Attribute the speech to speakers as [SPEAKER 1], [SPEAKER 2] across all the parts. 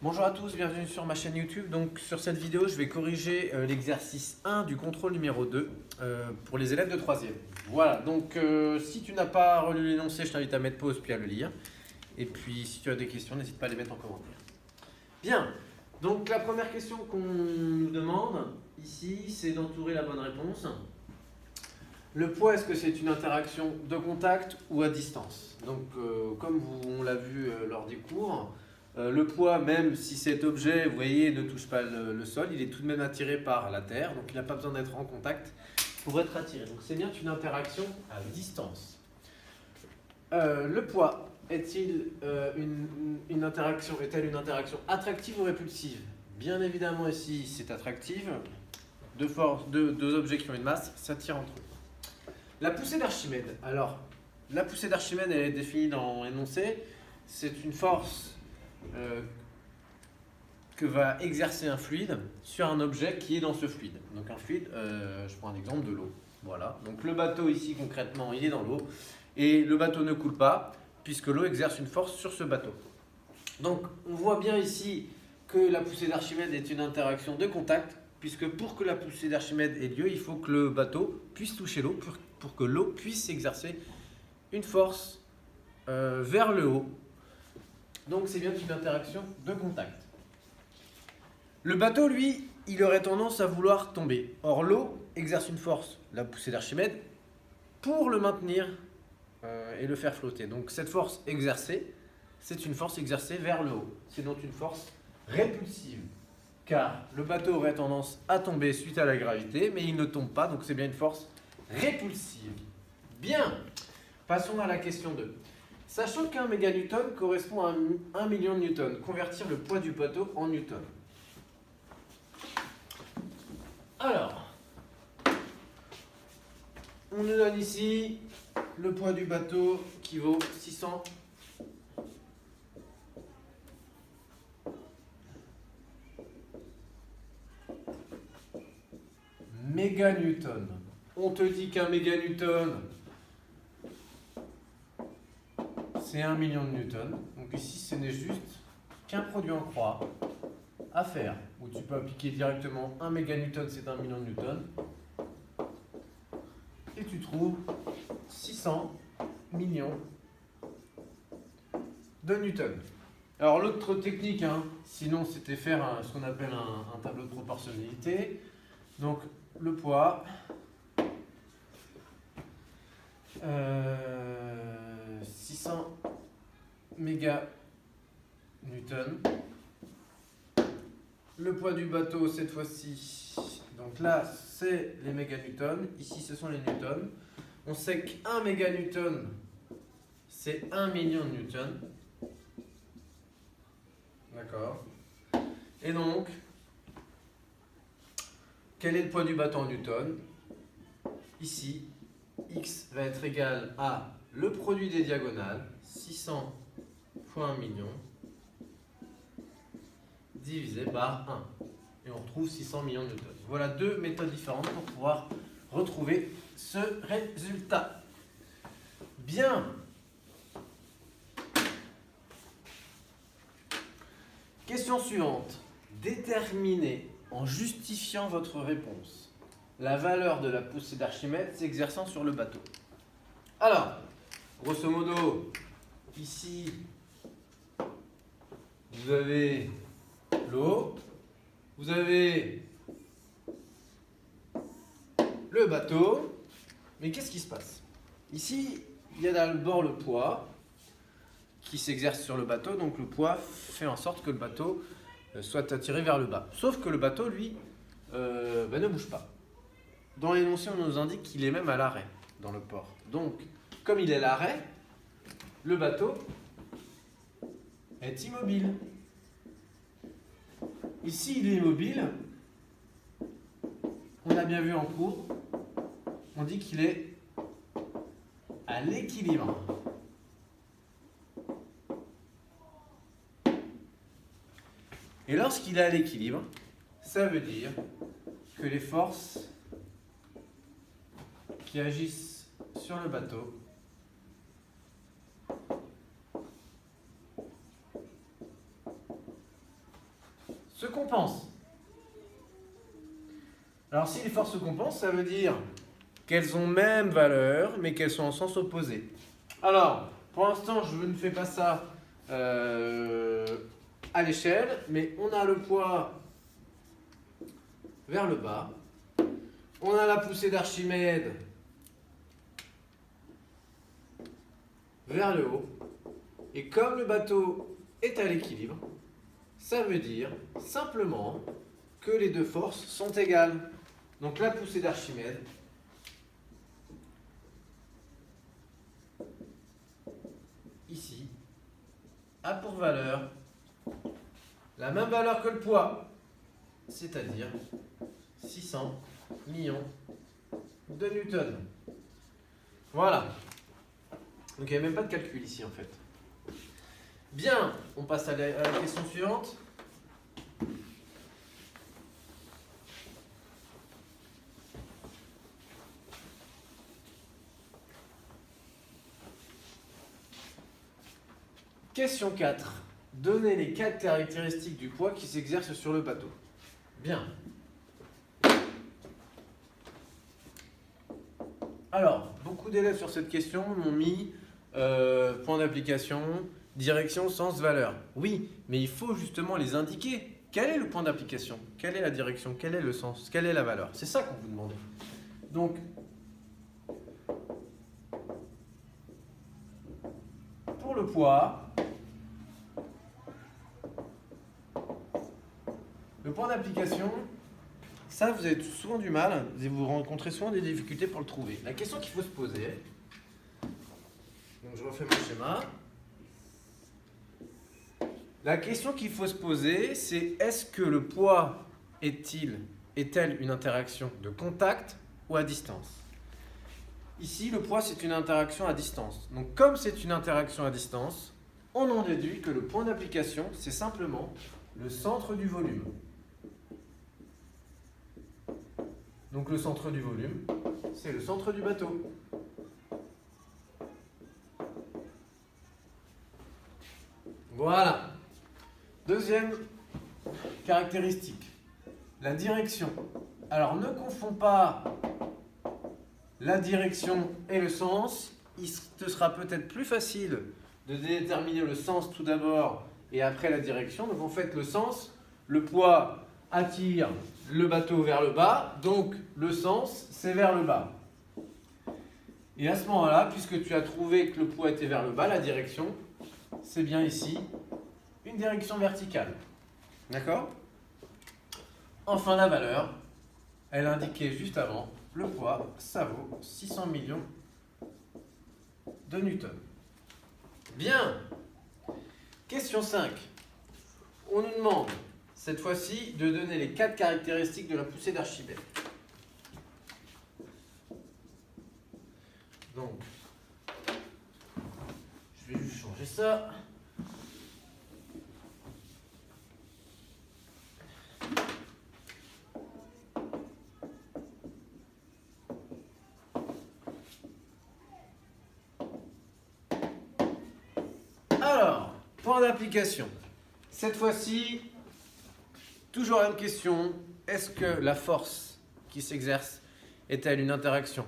[SPEAKER 1] Bonjour à tous, bienvenue sur ma chaîne YouTube. Donc sur cette vidéo, je vais corriger l'exercice 1 du contrôle numéro 2 pour les élèves de 3e. Voilà, donc si tu n'as pas relu l'énoncé, je t'invite à mettre pause puis à le lire. Et puis si tu as des questions, n'hésite pas à les mettre en commentaire. Bien, donc la première question qu'on nous demande ici, c'est d'entourer la bonne réponse. Le poids, est-ce que c'est une interaction de contact ou à distance? Donc comme on l'a vu lors des cours, le poids, même si cet objet, vous voyez, ne touche pas le sol, il est tout de même attiré par la terre, donc il n'a pas besoin d'être en contact pour être attiré. Donc c'est bien une interaction à distance. Le poids, est-il une interaction attractive ou répulsive? Bien évidemment ici, c'est attractive. Deux objets qui ont une masse s'attirent entre eux. La poussée d'Archimède. Alors, la poussée d'Archimède, elle est définie dans l'énoncé. C'est une force que va exercer un fluide sur un objet qui est dans ce fluide. Donc un fluide, je prends un exemple de l'eau. Voilà. Donc le bateau ici concrètement, il est dans l'eau et le bateau ne coule pas puisque l'eau exerce une force sur ce bateau. Donc on voit bien ici que la poussée d'Archimède est une interaction de contact puisque pour que la poussée d'Archimède ait lieu, il faut que le bateau puisse toucher l'eau pour que l'eau puisse exercer une force vers le haut. Donc c'est bien une interaction de contact. Le bateau, lui, il aurait tendance à vouloir tomber. Or, l'eau exerce une force, la poussée d'Archimède, pour le maintenir et le faire flotter. Donc cette force exercée, c'est une force exercée vers le haut. C'est donc une force répulsive. Car le bateau aurait tendance à tomber suite à la gravité, mais il ne tombe pas, donc c'est bien une force répulsive. Bien, passons à la question 2. Sachant qu'un méganewton correspond à 1 million de newtons, convertir le poids du bateau en newtons. Alors, on nous donne ici le poids du bateau qui vaut 600 méganewtons. On te dit qu'un méganewton, c'est 1 million de newtons. Donc ici, ce n'est juste qu'un produit en croix à faire, où tu peux appliquer directement 1 méganewton, c'est 1 million de newtons. Et tu trouves 600 millions de newtons. Alors l'autre technique, sinon c'était faire ce qu'on appelle un tableau de proportionnalité. Donc le poids, 600 méganewtons. Le poids du bateau cette fois-ci, donc là c'est les méganewtons, ici ce sont les newtons. On sait qu'un méganewton c'est 1 million de newtons. D'accord. Et donc, quel est le poids du bateau en newtons? Ici, x va être égal à le produit des diagonales, 600 fois 1 million, divisé par 1. Et on retrouve 600 millions de newtons. Voilà deux méthodes différentes pour pouvoir retrouver ce résultat. Bien. Question suivante. Déterminez en justifiant votre réponse la valeur de la poussée d'Archimède s'exerçant sur le bateau. Alors, grosso modo, ici, vous avez l'eau, vous avez le bateau, mais qu'est-ce qui se passe? Ici, il y a d'abord le poids qui s'exerce sur le bateau, donc le poids fait en sorte que le bateau soit attiré vers le bas. Sauf que le bateau, lui, ne bouge pas. Dans l'énoncé, on nous indique qu'il est même à l'arrêt dans le port. Donc, comme il est à l'arrêt, le bateau est immobile. Ici, il est immobile. On a bien vu en cours, on dit qu'il est à l'équilibre. Et lorsqu'il est à l'équilibre, ça veut dire que les forces qui agissent sur le bateau se compensent. Alors si les forces se compensent, ça veut dire qu'elles ont même valeur, mais qu'elles sont en sens opposé. Alors, pour l'instant, je ne fais pas ça à l'échelle, mais on a le poids vers le bas. On a la poussée d'Archimède vers le haut. Et comme le bateau est à l'équilibre, ça veut dire simplement que les deux forces sont égales. Donc la poussée d'Archimède ici a pour valeur la même valeur que le poids, c'est-à-dire 600 millions de newtons. Voilà. Donc il n'y a même pas de calcul ici en fait. Bien, on passe à la question suivante. Question 4. Donnez les 4 caractéristiques du poids qui s'exerce sur le bateau. Bien. Alors, beaucoup d'élèves sur cette question m'ont mis point d'application, direction, sens, valeur. Oui, mais il faut justement les indiquer. Quel est le point d'application? Quelle est la direction? Quel est le sens? Quelle est la valeur? C'est ça qu'on vous demande. Donc, pour le poids, le point d'application, ça vous avez souvent du mal, vous rencontrez souvent des difficultés pour le trouver. La question qu'il faut se poser, donc je refais mon schéma. La question qu'il faut se poser, c'est est-ce que le poids est-elle une interaction de contact ou à distance? Ici, le poids, c'est une interaction à distance. Donc, comme c'est une interaction à distance, on en déduit que le point d'application, c'est simplement le centre du volume. Donc, le centre du volume, c'est le centre du bateau. Voilà. Deuxième caractéristique, la direction. Alors, ne confonds pas la direction et le sens. Il te sera peut-être plus facile de déterminer le sens tout d'abord et après la direction. Donc, en fait, le sens, le poids attire le bateau vers le bas, donc le sens, c'est vers le bas. Et à ce moment-là, puisque tu as trouvé que le poids était vers le bas, la direction, c'est bien ici une direction verticale. D'accord? Enfin, la valeur, elle indiquait juste avant, le poids, ça vaut 600 millions de newtons. Bien. Question 5. On nous demande, cette fois-ci, de donner les 4 caractéristiques de la poussée d'Archimède. Donc, je vais juste changer ça. Alors, point d'application. Cette fois-ci, toujours la même question. Est-ce que la force qui s'exerce est-elle une interaction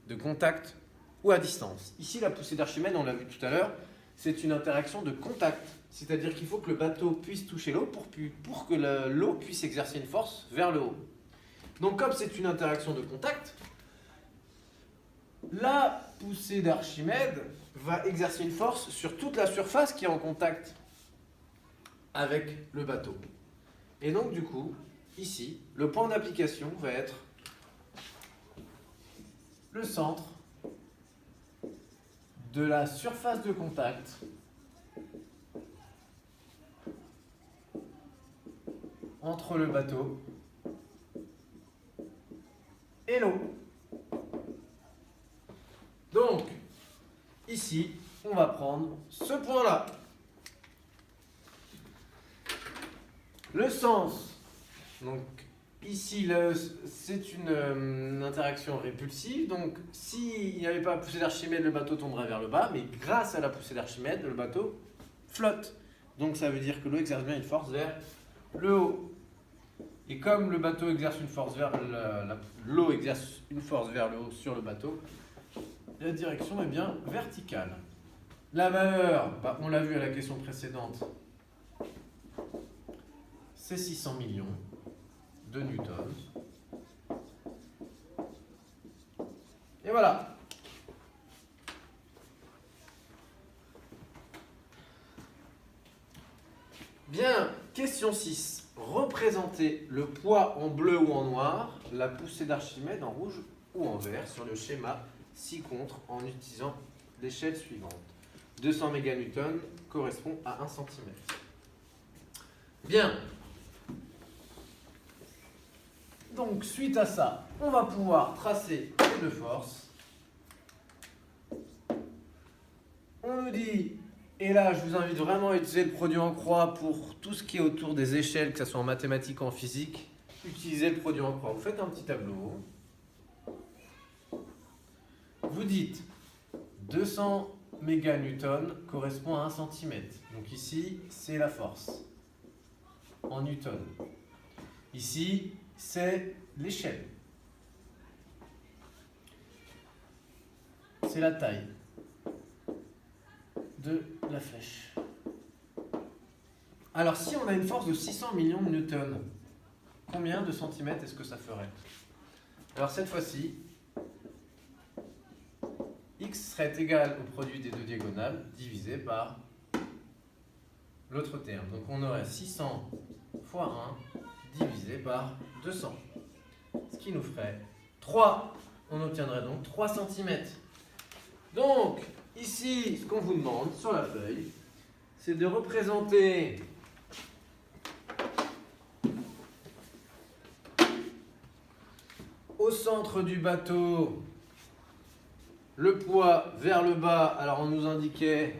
[SPEAKER 1] de contact ou à distance? Ici, la poussée d'Archimède, on l'a vu tout à l'heure, c'est une interaction de contact. C'est-à-dire qu'il faut que le bateau puisse toucher l'eau pour que l'eau puisse exercer une force vers le haut. Donc, comme c'est une interaction de contact, la poussée d'Archimède va exercer une force sur toute la surface qui est en contact avec le bateau. Et donc, du coup, ici, le point d'application va être le centre de la surface de contact entre le bateau et l'eau. Donc, ici, on va prendre ce point-là. Le sens, donc ici, c'est une interaction répulsive. Donc, s'il n'y avait pas la poussée d'Archimède, le bateau tomberait vers le bas. Mais grâce à la poussée d'Archimède, le bateau flotte. Donc, ça veut dire que l'eau exerce bien une force vers le haut. Et comme le bateau exerce une force vers l'eau exerce une force vers le haut sur le bateau, la direction est bien verticale. La valeur, bah, on l'a vu à la question précédente, c'est 600 millions de newtons. Et voilà. Bien, question 6. Représentez le poids en bleu ou en noir, la poussée d'Archimède en rouge ou en vert sur le schéma ci-contre en utilisant l'échelle suivante. 200 méganewtons correspond à 1 cm. Bien. Donc, suite à ça, on va pouvoir tracer les deux forces. On nous dit, et là je vous invite vraiment à utiliser le produit en croix pour tout ce qui est autour des échelles, que ce soit en mathématiques ou en physique, utilisez le produit en croix. Vous faites un petit tableau. Vous dites 200 méganewtons correspond à 1 cm. Donc ici, c'est la force en newton. Ici, c'est l'échelle. C'est la taille de la flèche. Alors, si on a une force de 600 millions de newtons, combien de centimètres est-ce que ça ferait? Alors, cette fois-ci, x serait égal au produit des deux diagonales divisé par l'autre terme. Donc, on aurait 600 fois 1 divisé par 200. Ce qui nous ferait 3. On obtiendrait donc 3 cm. Donc, ici, ce qu'on vous demande sur la feuille, c'est de représenter au centre du bateau le poids vers le bas. Alors, on nous indiquait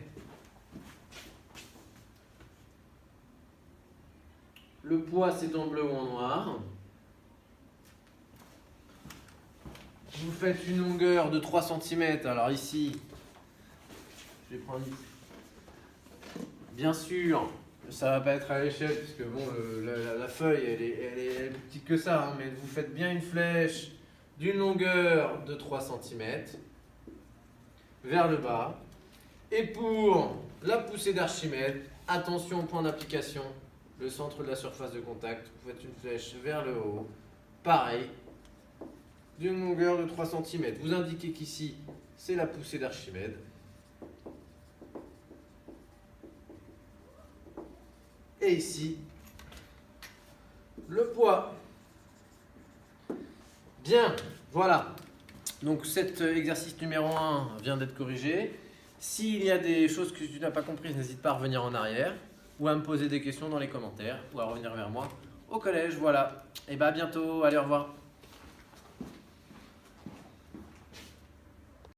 [SPEAKER 1] le poids, c'est en bleu ou en noir. Vous faites une longueur de 3 cm. Alors ici, je vais prendre ici. Bien sûr, ça va pas être à l'échelle, puisque bon, la feuille, elle est plus petite que ça. Hein, mais vous faites bien une flèche d'une longueur de 3 cm vers le bas. Et pour la poussée d'Archimède, attention au point d'application, le centre de la surface de contact. Vous faites une flèche vers le haut. Pareil. D'une longueur de 3 cm. Vous indiquez qu'ici, c'est la poussée d'Archimède. Et ici, le poids. Bien, voilà. Donc cet exercice numéro 1 vient d'être corrigé. S'il y a des choses que tu n'as pas comprises, n'hésite pas à revenir en arrière ou à me poser des questions dans les commentaires ou à revenir vers moi au collège. Voilà. Et bien à bientôt. Allez, au revoir.